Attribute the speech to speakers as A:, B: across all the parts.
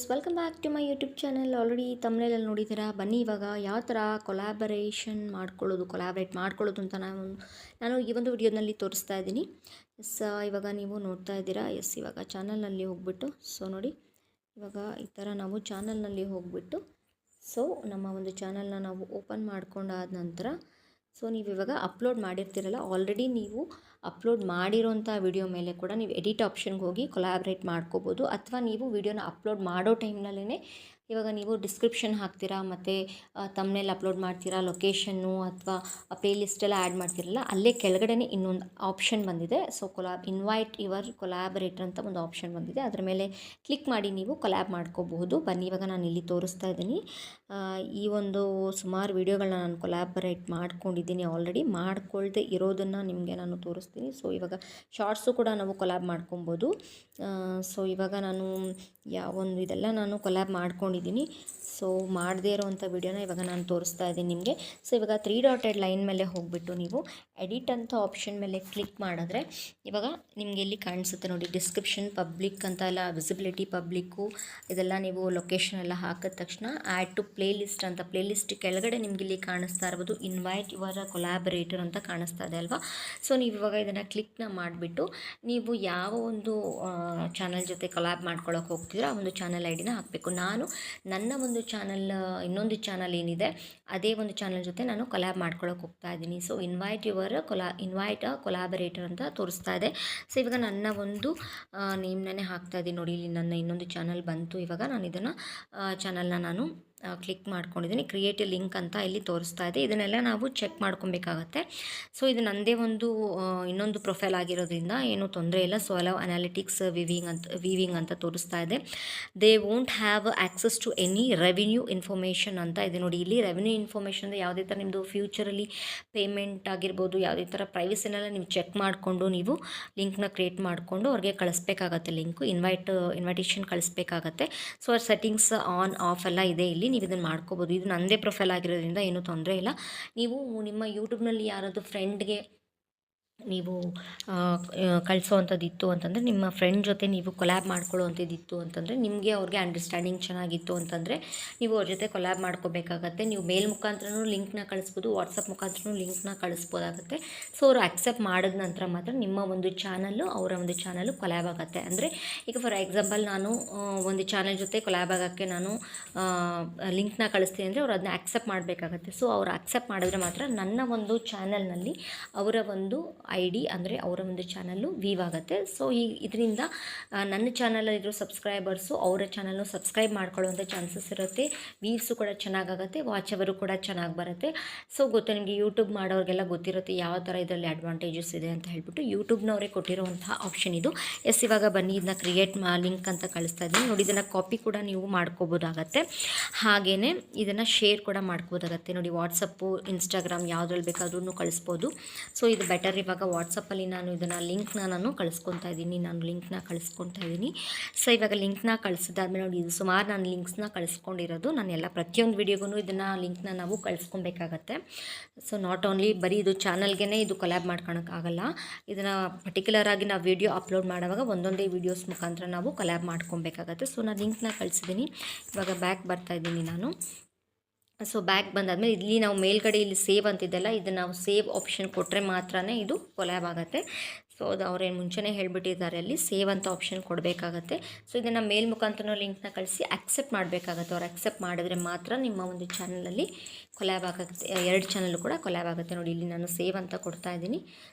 A: Welcome back to my YouTube channel. Already ತಮ್ಮನೇಲಲ್ಲಿ ನೋಡಿದ್ದೀರಾ. ಬನ್ನಿ ಇವಾಗ ಯಾವ ಥರ ಕೊಲಾಬ್ರೇಟ್ ಮಾಡ್ಕೊಳ್ಳೋದು ಅಂತ ನಾನು ಈ ಒಂದು ವಿಡಿಯೋನಲ್ಲಿ ತೋರಿಸ್ತಾ ಇದ್ದೀನಿ. ಇವಾಗ ನೀವು ನೋಡ್ತಾ ಇದ್ದೀರಾ. ಇವಾಗ ಚಾನಲ್ನಲ್ಲಿ ಹೋಗ್ಬಿಟ್ಟು ನೋಡಿ ಇವಾಗ ಈ ಥರ ನಾವು ಚಾನಲ್ನಲ್ಲಿ ಹೋಗ್ಬಿಟ್ಟು ನಮ್ಮ ಒಂದು ಚಾನಲ್ನ ನಾವು ಓಪನ್ ಮಾಡ್ಕೊಂಡಾದ ನಂತರ ನೀವು ಇವಾಗ ಅಪ್ಲೋಡ್ ಮಾಡಿರ್ತೀರಲ್ಲ, ಆಲ್ರೆಡಿ ನೀವು ಅಪ್ಲೋಡ್ ಮಾಡಿರೋಂಥ ವಿಡಿಯೋ ಮೇಲೆ ಕೂಡ ನೀವು ಎಡಿಟ್ ಆಪ್ಷನ್ಗೆ ಹೋಗಿ ಕೊಲಾಬ್ರೇಟ್ ಮಾಡ್ಕೋಬೋದು. ಅಥವಾ ನೀವು ವಿಡಿಯೋನ ಅಪ್ಲೋಡ್ ಮಾಡೋ ಟೈಮ್ನಲ್ಲೇ ಇವಾಗ ನೀವು ಡಿಸ್ಕ್ರಿಪ್ಷನ್ ಹಾಕ್ತೀರಾ, ಮತ್ತು ತಮ್ನೇಲ್ ಅಪ್ಲೋಡ್ ಮಾಡ್ತೀರಾ, ಲೊಕೇಶನ್ನು ಅಥವಾ ಪ್ಲೇ ಲಿಸ್ಟೆಲ್ಲ ಆ್ಯಡ್ ಮಾಡ್ತೀರಲ್ಲ, ಅಲ್ಲೇ ಕೆಳಗಡೆ ಇನ್ನೊಂದು ಆಪ್ಷನ್ ಬಂದಿದೆ. ಇನ್ವೈಟ್ ಯುವರ್ ಕೊಲಾಬರೇಟರ್ ಅಂತ ಒಂದು ಆಪ್ಷನ್ ಬಂದಿದೆ. ಅದರ ಮೇಲೆ ಕ್ಲಿಕ್ ಮಾಡಿ ನೀವು ಕೊಲ್ಯಾಬ್ ಮಾಡ್ಕೋಬಹುದು. ಬನ್ನಿ ಇವಾಗ ನಾನು ಇಲ್ಲಿ ತೋರಿಸ್ತಾ ಇದ್ದೀನಿ. ಈ ಒಂದು ಸುಮಾರು ವಿಡಿಯೋಗಳನ್ನ ನಾನು ಕೊಲಾಬರೇಟ್ ಮಾಡ್ಕೊಂಡಿದ್ದೀನಿ. ಆಲ್ರೆಡಿ ಮಾಡ್ಕೊಳ್ದೆ ಇರೋದನ್ನು ನಿಮಗೆ ನಾನು ತೋರಿಸ್ತೀನಿ. ಇವಾಗ ಶಾರ್ಟ್ಸು ಕೂಡ ನಾವು ಕೊಲ್ಯಾಬ್ ಮಾಡ್ಕೊಬೋದು. ಇವಾಗ ನಾನು ಇದೆಲ್ಲ ನಾನು ಕೊಲ್ಯಾಬ್ ಮಾಡ್ಕೊಂಡಿದ್ದೀನಿ. ಮಾಡದೇ ಇರೋವಂಥ ವಿಡಿಯೋನ ಇವಾಗ ನಾನು ತೋರಿಸ್ತಾ ಇದ್ದೀನಿ ನಿಮಗೆ. ಇವಾಗ 3 ಡಾಟೆಡ್ ಲೈನ್ ಮೇಲೆ ಹೋಗಿಬಿಟ್ಟು ನೀವು ಎಡಿಟ್ ಅಂತ ಆಪ್ಷನ್ ಮೇಲೆ ಕ್ಲಿಕ್ ಮಾಡಿದ್ರೆ ಇವಾಗ ನಿಮಗೆ ಇಲ್ಲಿ ಕಾಣಿಸುತ್ತೆ ನೋಡಿ, ಡಿಸ್ಕ್ರಿಪ್ಷನ್ ಪಬ್ಲಿಕ್ ಅಂತ ಎಲ್ಲ, ವಿಸಿಬಿಲಿಟಿ ಪಬ್ಲಿಕ್ಕು ಇದೆಲ್ಲ ನೀವು ಲೊಕೇಶನ್ ಎಲ್ಲ ಹಾಕಿದ ತಕ್ಷಣ ಆ್ಯಡ್ ಟು ಪ್ಲೇ ಲಿಸ್ಟ್ ಅಂತ, ಪ್ಲೇ ಲಿಸ್ಟ್ ಕೆಳಗಡೆ ನಿಮಗೆ ಇಲ್ಲಿ ಕಾಣಿಸ್ತಾ ಇರ್ಬೋದು ಇನ್ವೈಟ್ ಯುವರ್ ಕೊಲಾಬರೇಟರ್ ಅಂತ ಕಾಣಿಸ್ತಾ ಇದೆ ಅಲ್ವಾ. ನೀವು ಇವಾಗ ಇದನ್ನು ಕ್ಲಿಕ್ನ ಮಾಡಿಬಿಟ್ಟು ನೀವು ಯಾವ ಒಂದು ಚಾನಲ್ ಜೊತೆ ಕೊಲಾಬ್ ಮಾಡ್ಕೊಳ್ಳೋಕೆ ಹೋಗ್ತೀರೋ ಆ ಒಂದು ಚಾನಲ್ ಐಡಿನ ಹಾಕಬೇಕು. ನಾನು ನನ್ನ ಒಂದು ಚಾನಲ್, ಇನ್ನೊಂದು ಚಾನಲ್ ಏನಿದೆ ಅದೇ ಒಂದು ಚಾನಲ್ ಜೊತೆ ನಾನು ಕೊಲ್ಯಾಬ್ ಮಾಡ್ಕೊಳ್ಳೋಕೆ ಹೋಗ್ತಾ ಇದ್ದೀನಿ. ಇನ್ವೈಟ್ ಕೊಲಾಬರೇಟರ್ ಅಂತ ತೋರಿಸ್ತಾ ಇದೆ. ಇವಾಗ ನನ್ನ ಒಂದು ನೇಮ್ನೇ ಹಾಕ್ತಾ ಇದ್ದೀನಿ ನೋಡಿ. ಇಲ್ಲಿ ನನ್ನ ಇನ್ನೊಂದು ಚಾನಲ್ ಬಂತು. ಇವಾಗ ನಾನು ಇದನ್ನು ಚಾನಲ್ನ ನಾನು ಕ್ಲಿಕ್ ಮಾಡ್ಕೊಂಡಿದ್ದೀನಿ. ಕ್ರಿಯೇಟ್ ಲಿಂಕ್ ಅಂತ ಇಲ್ಲಿ ತೋರಿಸ್ತಾ ಇದೆ. ಇದನ್ನೆಲ್ಲ ನಾವು ಚೆಕ್ ಮಾಡ್ಕೊಬೇಕಾಗತ್ತೆ. ಇದು ನನ್ನದೇ ಒಂದು ಇನ್ನೊಂದು ಪ್ರೊಫೈಲ್ ಆಗಿರೋದ್ರಿಂದ ಏನೂ ತೊಂದರೆ ಇಲ್ಲ. ಅಲವ್ ಅನಾಲಿಟಿಕ್ಸ್ ವಿವಿಂಗ್ ಅಂತ ತೋರಿಸ್ತಾ ಇದೆ. They won't have access to any revenue information ಅಂತ ಇದೆ ನೋಡಿ. ಇಲ್ಲಿ ರೆವಿನ್ಯೂ ಇನ್ಫಾರ್ಮೇಷನ್ ಅಂದರೆ ಯಾವುದೇ ಥರ ನಿಮ್ಮದು ಫ್ಯೂಚರಲ್ಲಿ ಪೇಮೆಂಟ್ ಆಗಿರ್ಬೋದು, ಯಾವುದೇ ಥರ ಪ್ರೈವಸಿನೆಲ್ಲ ನೀವು ಚೆಕ್ ಮಾಡಿಕೊಂಡು ನೀವು ಲಿಂಕ್ನ ಕ್ರಿಯೇಟ್ ಮಾಡಿಕೊಂಡು ಅವ್ರಿಗೆ ಕಳಿಸ್ಬೇಕಾಗತ್ತೆ. ಇನ್ವೈಟೇಷನ್ ಕಳಿಸ್ಬೇಕಾಗತ್ತೆ. ಸೆಟ್ಟಿಂಗ್ಸ್ ಆನ್ ಆಫ್ ಎಲ್ಲ ಇದೆ ಇಲ್ಲಿ, ನೀವು ಇದನ್ನು ಮಾಡ್ಕೋಬೋದು. ಇದು ನನ್ನದೇ ಪ್ರೊಫೈಲ್ ಆಗಿರೋದ್ರಿಂದ ಏನೂ ತೊಂದರೆ ಇಲ್ಲ. ನೀವು ನಿಮ್ಮ ಯೂಟ್ಯೂಬ್ನಲ್ಲಿ ಯಾರಾದರೂ ಫ್ರೆಂಡ್ಗೆ ನೀವು ಕಳಿಸೋವಂಥದ್ದಿತ್ತು ಅಂತಂದರೆ, ನಿಮ್ಮ ಫ್ರೆಂಡ್ ಜೊತೆ ನೀವು ಕೊಲ್ಯಾಬ್ ಮಾಡ್ಕೊಳ್ಳೋವಂಥದ್ದಿತ್ತು ಅಂತಂದರೆ, ನಿಮಗೆ ಅವ್ರಿಗೆ ಅಂಡರ್ಸ್ಟ್ಯಾಂಡಿಂಗ್ ಚೆನ್ನಾಗಿತ್ತು ಅಂತಂದರೆ ನೀವು ಅವ್ರ ಜೊತೆ ಕೊಲ್ಯಾಬ್ ಮಾಡ್ಕೋಬೇಕಾಗತ್ತೆ. ನೀವು ಮೇಲ್ ಮುಖಾಂತರನೂ ಲಿಂಕ್ನ ಕಳಿಸ್ಬೋದು, ವಾಟ್ಸಪ್ ಮುಖಾಂತರನೂ ಲಿಂಕ್ನ ಕಳಿಸ್ಬೋದಾಗುತ್ತೆ. ಅವ್ರು ಅಕ್ಸೆಪ್ಟ್ ಮಾಡಿದ ನಂತರ ಮಾತ್ರ ನಿಮ್ಮ ಒಂದು ಚಾನಲ್ಲು ಅವರ ಒಂದು ಚಾನಲ್ಲು ಕೊಲ್ಯಾಬ್ ಆಗುತ್ತೆ. ಅಂದರೆ ಈಗ ಫಾರ್ ಎಕ್ಸಾಂಪಲ್ ನಾನು ಒಂದು ಚಾನಲ್ ಜೊತೆ ಕೊಲ್ಯಾಬ್ ಆಗೋಕ್ಕೆ ನಾನು ಲಿಂಕ್ನ ಕಳಿಸ್ತೀನಿ ಅಂದರೆ ಅವ್ರು ಅದನ್ನ ಅಕ್ಸೆಪ್ಟ್ ಮಾಡಬೇಕಾಗತ್ತೆ. ಅವ್ರು ಅಕ್ಸೆಪ್ಟ್ ಮಾಡಿದ್ರೆ ಮಾತ್ರ ನನ್ನ ಒಂದು ಚಾನಲ್ನಲ್ಲಿ ಅವರ ಒಂದು ID ಅಂದರೆ ಅವರ ಒಂದು ಚಾನಲ್ಲು ವೀವ್ ಆಗುತ್ತೆ. ಇದರಿಂದ ನನ್ನ ಚಾನಲಲ್ಲಿರೋ ಸಬ್ಸ್ಕ್ರೈಬರ್ಸು ಅವರ ಚಾನಲ್ನು ಸಬ್ಸ್ಕ್ರೈಬ್ ಮಾಡ್ಕೊಳ್ಳುವಂಥ ಚಾನ್ಸಸ್ ಇರುತ್ತೆ. ವೀವ್ಸು ಕೂಡ ಚೆನ್ನಾಗಾಗುತ್ತೆ, ವಾಚ್ ಅವರು ಕೂಡ ಚೆನ್ನಾಗಿ ಬರುತ್ತೆ. ಗೊತ್ತು ನಿಮಗೆ, ಯೂಟ್ಯೂಬ್ ಮಾಡೋರಿಗೆಲ್ಲ ಗೊತ್ತಿರುತ್ತೆ ಯಾವ ಥರ ಇದರಲ್ಲಿ ಅಡ್ವಾಂಟೇಜಸ್ ಇದೆ ಅಂತ ಹೇಳ್ಬಿಟ್ಟು. ಯೂಟ್ಯೂಬ್ನವರೇ ಕೊಟ್ಟಿರುವಂತಹ ಆಪ್ಷನ್ ಇದು. ಇವಾಗ ಬನ್ನಿ ಇದನ್ನ ಕ್ರಿಯೇಟ್ ಲಿಂಕ್ ಅಂತ ಕಳಿಸ್ತಾ ಇದ್ದೀನಿ ನೋಡಿ. ಇದನ್ನು ಕಾಪಿ ಕೂಡ ನೀವು ಮಾಡ್ಕೋಬೋದಾಗತ್ತೆ. ಹಾಗೆಯೇ ಇದನ್ನು ಶೇರ್ ಕೂಡ ಮಾಡ್ಕೋಬೋದಾಗತ್ತೆ ನೋಡಿ. ವಾಟ್ಸಪ್ಪು, ಇನ್ಸ್ಟಾಗ್ರಾಮ್ ಯಾವುದ್ರಲ್ಲಿ ಬೇಕಾದ್ರೂ ಕಳಿಸ್ಬೋದು. ಇದು ಬೆಟರ್. ಇವಾಗ ವಾಟ್ಸಪ್ಪಲ್ಲಿ ನಾನು ಇದನ್ನು ಲಿಂಕ್ನ ನಾನು ಕಳಿಸ್ಕೊತಾ ಇದ್ದೀನಿ. ಇವಾಗ ಲಿಂಕ್ನ ಕಳಿಸಿದಾದ್ಮೇಲೆ ನೋಡಿ, ಇದು ಸುಮಾರು ನಾನು ಲಿಂಕ್ಸ್ನ ಕಳಿಸ್ಕೊಂಡಿರೋದು. ನಾನು ಪ್ರತಿಯೊಂದು ವಿಡಿಯೋಗೂ ಇದನ್ನು ಲಿಂಕ್ನ ನಾವು ಕಳಿಸ್ಕೊಬೇಕಾಗತ್ತೆ. ನಾಟ್ ಓನ್ಲಿ ಬರೀ ಇದು ಚಾನಲ್ಗೆ ಇದು ಕೊಲ್ಯಾಬ್ ಮಾಡ್ಕೊಳಕ್ಕಾಗಲ್ಲ. ಇದನ್ನು ಪರ್ಟಿಕ್ಯುಲರ್ ಆಗಿ ನಾವು ವಿಡಿಯೋ ಅಪ್ಲೋಡ್ ಮಾಡುವಾಗ ಒಂದೊಂದೇ ವೀಡಿಯೋಸ್ ಮುಖಾಂತರ ನಾವು ಕೊಲ್ಯಾಬ್ ಮಾಡ್ಕೊಬೇಕಾಗತ್ತೆ. ನಾನು ಲಿಂಕ್ನ ಕಳಿಸಿದ್ದೀನಿ. ಇವಾಗ ಬ್ಯಾಕ್ ಬರ್ತಾ ಇದ್ದೀನಿ ನಾನು. ಬ್ಯಾಕ್ ಬಂದಾದಮೇಲೆ ಇಲ್ಲಿ ನಾವು ಮೇಲ್ಗಡೆ ಇಲ್ಲಿ ಸೇವ್ ಅಂತಿದ್ದೆಲ್ಲ, ಇದು ನಾವು ಸೇವ್ ಆಪ್ಷನ್ ಕೊಟ್ಟರೆ ಮಾತ್ರ ಇದು ಕೊಲ್ಯಾಬ್ ಆಗುತ್ತೆ. ಅದು ಅವ್ರೇನು ಮುಂಚೆನೇ ಹೇಳಿಬಿಟ್ಟಿದ್ದಾರೆ, ಅಲ್ಲಿ ಸೇವ್ ಅಂತ ಆಪ್ಷನ್ ಕೊಡಬೇಕಾಗತ್ತೆ. ಇದನ್ನು ಮೇಲ್ ಮುಖಾಂತರ ಲಿಂಕ್ನ ಕಳಿಸಿ ಅಕ್ಸೆಪ್ಟ್ ಮಾಡಬೇಕಾಗತ್ತೆ. ಅವ್ರು ಅಕ್ಸೆಪ್ಟ್ ಮಾಡಿದ್ರೆ ಮಾತ್ರ ನಿಮ್ಮ ಒಂದು ಚಾನಲಲ್ಲಿ ಕೊಲ್ಯಾಬ್ ಆಗುತ್ತೆ. 2 ಚಾನಲ್ಲು ಕೂಡ ಕೊಲ್ಯಾಬ್ ಆಗುತ್ತೆ ನೋಡಿ. ಇಲ್ಲಿ ನಾನು ಸೇವ್ ಅಂತ ಕೊಡ್ತಾ ಇದ್ದೀನಿ.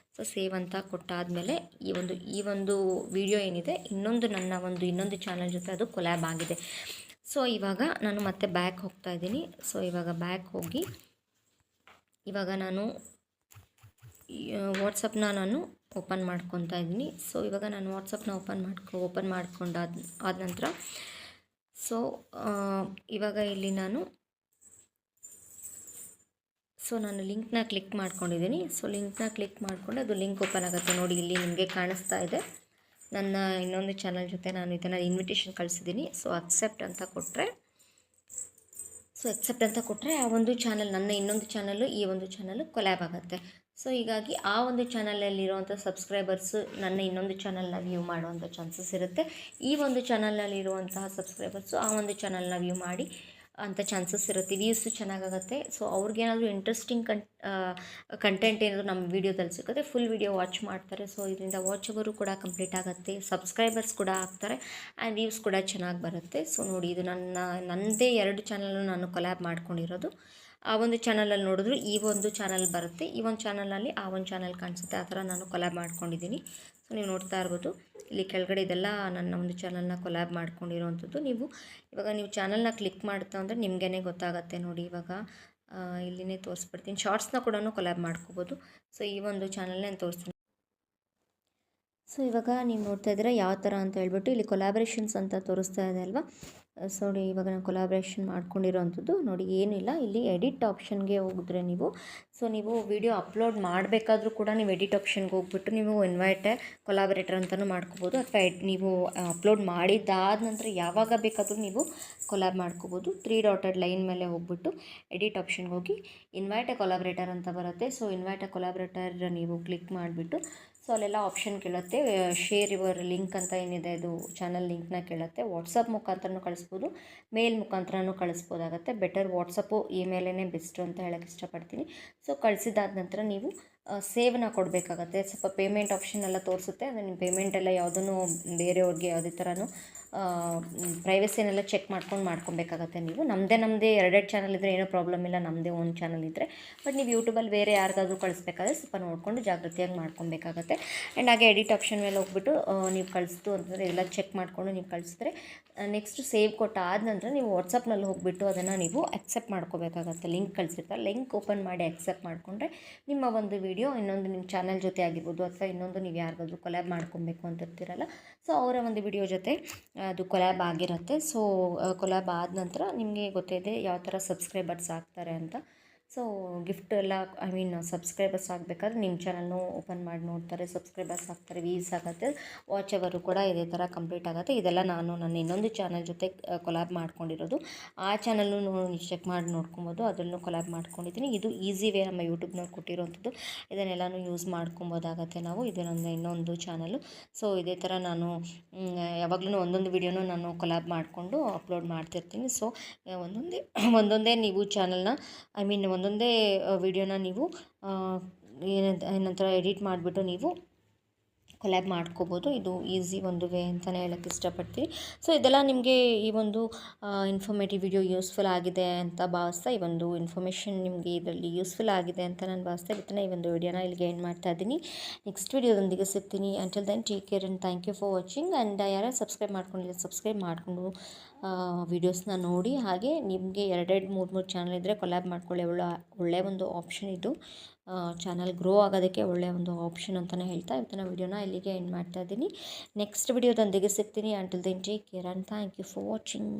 A: ಸೇವ್ ಅಂತ ಕೊಟ್ಟಾದಮೇಲೆ ಈ ಒಂದು ವಿಡಿಯೋ ಏನಿದೆ ಇನ್ನೊಂದು ಚಾನಲ್ ಜೊತೆ ಅದು ಕೊಲ್ಯಾಬ್ ಆಗಿದೆ. ಇವಾಗ ನಾನು ಮತ್ತೆ ಬ್ಯಾಕ್ ಹೋಗ್ತಾ ಇದ್ದೀನಿ. ಇವಾಗ ಬ್ಯಾಕ್ ಹೋಗಿ ಇವಾಗ ನಾನು ವಾಟ್ಸಪ್ನ ನಾನು ಓಪನ್ ಮಾಡ್ಕೊತಾ ಇದ್ದೀನಿ. ಇವಾಗ ನಾನು ವಾಟ್ಸಪ್ನ ಓಪನ್ ಮಾಡ್ಕೊಂಡಾದ ನಂತರ ಇವಾಗ ಇಲ್ಲಿ ನಾನು ಲಿಂಕ್ನ ಕ್ಲಿಕ್ ಮಾಡ್ಕೊಂಡಿದ್ದೀನಿ. ಲಿಂಕ್ನ ಕ್ಲಿಕ್ ಮಾಡಿಕೊಂಡು ಅದು ಲಿಂಕ್ ಓಪನ್ ಆಗುತ್ತೆ ನೋಡಿ. ಇಲ್ಲಿ ನಿಮಗೆ ಕಾಣಿಸ್ತಾ ಇದೆ ನನ್ನ ಇನ್ನೊಂದು ಚಾನಲ್ ಜೊತೆ ನಾನು ಇದನ್ನು ಇನ್ವಿಟೇಷನ್ ಕಳಿಸಿದ್ದೀನಿ. ಅಕ್ಸೆಪ್ಟ್ ಅಂತ ಕೊಟ್ಟರೆ ಆ ಒಂದು ಚಾನಲ್, ನನ್ನ ಇನ್ನೊಂದು ಚಾನಲ್ಲು ಈ ಒಂದು ಚಾನಲ್ಲು ಕೊಲ್ಯಾಬ್ ಆಗುತ್ತೆ. ಸೊ ಹೀಗಾಗಿ ಆ ಒಂದು ಚಾನಲಲ್ಲಿರುವಂಥ ಸಬ್ಸ್ಕ್ರೈಬರ್ಸು ನನ್ನ ಇನ್ನೊಂದು ಚಾನಲ್ನ ವ್ಯೂ ಮಾಡುವಂಥ ಚಾನ್ಸಸ್ ಇರುತ್ತೆ. ಈ ಒಂದು ಚಾನಲ್ನಲ್ಲಿರುವಂತಹ ಸಬ್ಸ್ಕ್ರೈಬರ್ಸು ಆ ಒಂದು ಚಾನಲ್ನ ವ್ಯೂ ಮಾಡಿ ಅಂಥ ಚಾನ್ಸಸ್ ಇರುತ್ತೆ. ವ್ಯೂಸು ಚೆನ್ನಾಗಾಗುತ್ತೆ. ಸೊ ಅವ್ರಿಗೇನಾದರೂ ಇಂಟ್ರೆಸ್ಟಿಂಗ್ ಕಂಟೆಂಟ್ ಏನಾದರೂ ನಮ್ಮ ವೀಡಿಯೋದಲ್ಲಿ ಸಿಗುತ್ತೆ, ಫುಲ್ ವೀಡಿಯೋ ವಾಚ್ ಮಾಡ್ತಾರೆ. ಸೊ ಇದರಿಂದ ವಾಚ್ ಅವರು ಕೂಡ ಕಂಪ್ಲೀಟ್ ಆಗುತ್ತೆ, ಸಬ್ಸ್ಕ್ರೈಬರ್ಸ್ ಕೂಡ ಆಗ್ತಾರೆ ಆ್ಯಂಡ್ ವ್ಯೂಸ್ ಕೂಡ ಚೆನ್ನಾಗಿ ಬರುತ್ತೆ. ಸೊ ನೋಡಿ, ಇದು ನನ್ನದೇ 2 ಚಾನಲ್ನು ನಾನು ಕೊಲ್ಯಾಬ್ ಮಾಡ್ಕೊಂಡಿರೋದು. ಆ ಒಂದು ಚಾನಲಲ್ಲಿ ನೋಡಿದ್ರು ಈ ಒಂದು ಚಾನಲ್ ಬರುತ್ತೆ, ಈ ಒಂದು ಚಾನಲಲ್ಲಿ ಆ ಒಂದು ಚಾನಲ್ ಕಾಣಿಸುತ್ತೆ. ಆ ಥರ ನಾನು ಕೊಲ್ಯಾಬ್ ಮಾಡ್ಕೊಂಡಿದ್ದೀನಿ. ಸೊ ನೀವು ನೋಡ್ತಾ ಇರ್ಬೋದು, ಇಲ್ಲಿ ಕೆಳಗಡೆ ಇದೆಲ್ಲ ನನ್ನ ಒಂದು ಚಾನಲ್ನ ಕೊಲ್ಯಾಬ್ ಮಾಡ್ಕೊಂಡಿರೋವಂಥದ್ದು. ಇವಾಗ ನೀವು ಚಾನಲ್ನ ಕ್ಲಿಕ್ ಮಾಡ್ತಾ ಅಂದರೆ ನಿಮಗೇ ಗೊತ್ತಾಗುತ್ತೆ. ನೋಡಿ, ಇವಾಗ ಇಲ್ಲಿನೇ ತೋರಿಸ್ಬಿಡ್ತೀನಿ. ಶಾರ್ಟ್ಸ್ನ ಕೂಡ ಕೊಲ್ಯಾಬ್ ಮಾಡ್ಕೋಬೋದು. ಸೊ ಈ ಒಂದು ಚಾನಲ್ನೇ ತೋರಿಸ್ತೀನಿ. ಸೊ ಇವಾಗ ನೀವು ನೋಡ್ತಾ ಇದ್ದೀರಾ ಯಾವ ಥರ ಅಂತ ಹೇಳ್ಬಿಟ್ಟು ಇಲ್ಲಿ ಕೊಲಾಬ್ರೇಷನ್ಸ್ ಅಂತ ತೋರಿಸ್ತಾ ಇದೆ ಅಲ್ವಾ. ಸೊ ನೋಡಿ, ಇವಾಗ ನಾನು ಕೊಲಾಬ್ರೇಷನ್ ಮಾಡ್ಕೊಂಡಿರೋವಂಥದ್ದು ನೋಡಿ, ಏನಿಲ್ಲ, ಇಲ್ಲಿ ಎಡಿಟ್ ಆಪ್ಷನ್ಗೆ ಹೋಗಿದ್ರೆ ನೀವು ವಿಡಿಯೋ ಅಪ್ಲೋಡ್ ಮಾಡಬೇಕಾದ್ರೂ ಕೂಡ ನೀವು ಎಡಿಟ್ ಆಪ್ಷನ್ಗೆ ಹೋಗ್ಬಿಟ್ಟು ನೀವು ಇನ್ವೈಟ್ ಕೊಲಾಬ್ರೇಟರ್ ಅಂತಲೂ ಮಾಡ್ಕೋಬೋದು, ಅಥವಾ ನೀವು ಅಪ್ಲೋಡ್ ಮಾಡಿದ್ದಾದ ನಂತರ ಯಾವಾಗ ಬೇಕಾದರೂ ನೀವು ಕೊಲಾಬ್ ಮಾಡ್ಕೋಬೋದು. 3 ಡಾಟೆಡ್ ಲೈನ್ ಮೇಲೆ ಹೋಗ್ಬಿಟ್ಟು ಎಡಿಟ್ ಆಪ್ಷನ್ಗೆ ಹೋಗಿ ಇನ್ವೈಟ್ ಎ ಕೊಲಾಬ್ರೇಟರ್ ಅಂತ ಬರುತ್ತೆ. ಸೊ ಇನ್ವೈಟ್ ಎ ಕೊಲಾಬ್ರೇಟರ್ ನೀವು ಕ್ಲಿಕ್ ಮಾಡಿಬಿಟ್ಟು ಸೊ ಅಲ್ಲೆಲ್ಲ ಆಪ್ಷನ್ ಕೇಳುತ್ತೆ. ಶೇರ್ ಯುವರ್ ಲಿಂಕ್ ಅಂತ ಏನಿದೆ, ಅದು ಚಾನಲ್ ಲಿಂಕ್ನ ಕೇಳುತ್ತೆ. ವಾಟ್ಸಪ್ ಮುಖಾಂತರನೂ ಕಳಿಸ್ಬೋದು, ಮೇಲ್ ಮುಖಾಂತರನೂ ಕಳಿಸ್ಬೋದಾಗುತ್ತೆ. ಬೆಟರ್ ವಾಟ್ಸಪ್ಪು ಇಮೇಲೇ ಬೆಸ್ಟು ಅಂತ ಹೇಳೋಕ್ಕೆ ಇಷ್ಟಪಡ್ತೀನಿ. ಸೊ ಕಳಿಸಿದಾದ ನಂತರ ನೀವು ಸೇವ್ನ ಕೊಡಬೇಕಾಗತ್ತೆ. ಸ್ವಲ್ಪ ಪೇಮೆಂಟ್ ಆಪ್ಷನ್ ಎಲ್ಲ ತೋರಿಸುತ್ತೆ. ಅಂದರೆ ನಿಮ್ಮ ಪೇಮೆಂಟ್ ಎಲ್ಲ ಯಾವುದೂ ಬೇರೆಯವ್ರಿಗೆ ಯಾವುದೇ ಥರನೂ ಪ್ರೈವಸಿನೆಲ್ಲ ಚೆಕ್ ಮಾಡ್ಕೊಬೇಕಾಗತ್ತೆ. ನೀವು ನಮ್ಮದೇ 2 ಚಾನಲ್ ಇದ್ದರೆ ಏನೋ ಪ್ರಾಬ್ಲಮ್ ಇಲ್ಲ, ನಮ್ಮದೇ ಒಂದು ಚಾನಲ್ ಇದ್ದರೆ. ಬಟ್ ನೀವು ಯೂಟ್ಯೂಬಲ್ಲಿ ಬೇರೆ ಯಾರಿಗಾದ್ರೂ ಕಳಿಸ್ಬೇಕಾದ್ರೆ ಸ್ವಲ್ಪ ನೋಡಿಕೊಂಡು ಜಾಗೃತಿಯಾಗಿ ಮಾಡ್ಕೊಬೇಕಾಗತ್ತೆ. ಆ್ಯಂಡ್ ಹಾಗೆ ಎಡಿಟ್ ಆಪ್ಷನ್ ಮೇಲೆ ಹೋಗ್ಬಿಟ್ಟು ನೀವು ಕಳಿಸ್ತು ಅಂತಂದರೆ ಎಲ್ಲ ಚೆಕ್ ಮಾಡಿಕೊಂಡು ನೀವು ಕಳಿಸಿದ್ರೆ ನೆಕ್ಸ್ಟ್ ಸೇವ್ ಕೊಟ್ಟಾದ ನಂತರ ನೀವು ವಾಟ್ಸಪ್ನಲ್ಲಿ ಹೋಗ್ಬಿಟ್ಟು ಅದನ್ನು ನೀವು ಅಕ್ಸೆಪ್ಟ್ ಮಾಡ್ಕೋಬೇಕಾಗತ್ತೆ. ಲಿಂಕ್ ಕಳಿಸಿರ್ತಾರೆ, ಲಿಂಕ್ ಓಪನ್ ಮಾಡಿ ಅಕ್ಸೆಪ್ಟ್ ಮಾಡಿಕೊಂಡ್ರೆ ನಿಮ್ಮ ಒಂದು ವಿಡಿಯೋ ಇನ್ನೊಂದು ನಿಮ್ಮ ಚಾನಲ್ ಜೊತೆ ಆಗಿರ್ಬೋದು, ಅಥವಾ ಇನ್ನೊಂದು ನೀವು ಯಾರಿಗಾದ್ರೂ ಕೊಲ್ಯಾಬ್ ಮಾಡ್ಕೊಬೇಕು ಅಂತಿರ್ತೀರಲ್ಲ, ಸೊ ಅವರ ಒಂದು ವಿಡಿಯೋ ಜೊತೆ ಅದು ಕೊಲ್ಯಾಬ್ ಆಗಿರುತ್ತೆ. ಸೊ ಕೊಲ್ಯಾಬ್ ಆದ ನಂತರ ನಿಮಗೆ ಗೊತ್ತಿದೆ ಯಾವ ಥರ ಸಬ್ಸ್ಕ್ರೈಬರ್ಸ್ ಆಗ್ತಾರೆ ಅಂತ. ಸೊ ಗಿಫ್ಟ್ ಎಲ್ಲ ಸಬ್ಸ್ಕ್ರೈಬರ್ಸ್ ಆಗಬೇಕಾದ್ರೆ ನಿಮ್ಮ ಚಾನಲ್ನು ಓಪನ್ ಮಾಡಿ ನೋಡ್ತಾರೆ, ಸಬ್ಸ್ಕ್ರೈಬರ್ಸ್ ಆಗ್ತಾರೆ, ವ್ಯೂಸ್ ಆಗುತ್ತೆ, ವಾಚ್ ಅವರು ಕೂಡ ಇದೇ ಥರ ಕಂಪ್ಲೀಟ್ ಆಗುತ್ತೆ. ಇದೆಲ್ಲ ನಾನು ನನ್ನ ಇನ್ನೊಂದು ಚಾನಲ್ ಜೊತೆ ಕೊಲ್ಯಾಬ್ ಮಾಡ್ಕೊಂಡಿರೋದು. ಆ ಚಾನಲ್ನು ಚೆಕ್ ಮಾಡಿ ನೋಡ್ಕೊಬೋದು, ಅದನ್ನು ಕೊಲ್ಯಾಬ್ ಮಾಡ್ಕೊಂಡಿದ್ದೀನಿ. ಇದು ಈಸಿ ವೇ ನಮ್ಮ ಯೂಟ್ಯೂಬ್ನವ್ರು ಕೊಟ್ಟಿರೋವಂಥದ್ದು. ಇದನ್ನೆಲ್ಲನೂ ಯೂಸ್ ಮಾಡ್ಕೊಬೋದಾಗತ್ತೆ ನಾವು. ಇದು ನನ್ನ ಇನ್ನೊಂದು ಚಾನಲು. ಸೊ ಇದೇ ಥರ ನಾನು ಯಾವಾಗಲೂ ಒಂದೊಂದು ವೀಡಿಯೋನೂ ನಾನು ಕೊಲ್ಯಾಬ್ ಮಾಡಿಕೊಂಡು ಅಪ್ಲೋಡ್ ಮಾಡ್ತಿರ್ತೀನಿ. ಸೊ ಒಂದೊಂದೇ ನೀವು ಚಾನಲ್ನ ಒಂದೊಂದೇ ವಿಡಿಯೋನ ನೀವು ಏನಂತರ ಎಡಿಟ್ ಮಾಡಿಬಿಟ್ಟು ನೀವು ಕೊಲ್ಯಾಬ್ ಮಾಡ್ಕೋಬೋದು. ಇದು ಈಸಿ ಒಂದು ವೇ ಅಂತಲೇ ಹೇಳೋಕ್ಕೆ ಇಷ್ಟಪಡ್ತೀನಿ. ಸೊ ಇದೆಲ್ಲ ನಿಮಗೆ ಈ ಒಂದು ಇನ್ಫಾರ್ಮೇಟಿವ್ ವಿಡಿಯೋ ಯೂಸ್ಫುಲ್ ಆಗಿದೆ ಅಂತ ಭಾವಿಸ್ತಾ, ಈ ಒಂದು ಇನ್ಫಾರ್ಮೇಷನ್ ನಿಮಗೆ ಇದರಲ್ಲಿ ಯೂಸ್ಫುಲ್ ಆಗಿದೆ ಅಂತ ನಾನು ಭಾವಿಸ್ತಾ ಇವತ್ತಿನ ಈ ಒಂದು ವಿಡಿಯೋನ ಇಲ್ಲಿಗೆ ಎಂಡ್ ಮಾಡ್ತಾ ಇದ್ದೀನಿ. ನೆಕ್ಸ್ಟ್ ವಿಡಿಯೋದೊಂದಿಗೆ ಸಿಗ್ತೀನಿ. Until then take care and thank you for watching. And ಯಾರು ಸಬ್ಸ್ಕ್ರೈಬ್ ಮಾಡ್ಕೊಂಡಿಲ್ಲ, ಸಬ್ಸ್ಕ್ರೈಬ್ ಮಾಡಿಕೊಂಡು ವೀಡಿಯೋಸ್ನ ನೋಡಿ. ಹಾಗೆ ನಿಮಗೆ 2-3 ಚಾನಲ್ ಇದ್ದರೆ ಕೊಲ್ಯಾಬ್ ಮಾಡ್ಕೊಳ್ಳಿ. ಒಳ್ಳೆಯ ಒಂದು ಆಪ್ಷನ್ ಇದು. ಚಾನಲ್ ಗ್ರೋ ಆಗೋದಕ್ಕೆ ಒಳ್ಳೆಯ ಒಂದು ಆಪ್ಷನ್ ಅಂತಲೇ ಹೇಳ್ತಾ ಇವತ್ತಿನ ವಿಡಿಯೋನ ಇಲ್ಲಿಗೆ ಎಂಡ್ ಮಾಡ್ತಾ ಇದ್ದೀನಿ. ನೆಕ್ಸ್ಟ್ ವಿಡಿಯೋದೊಂದಿಗೆ ಸಿಗ್ತೀನಿ. Until then take care and thank you for watching.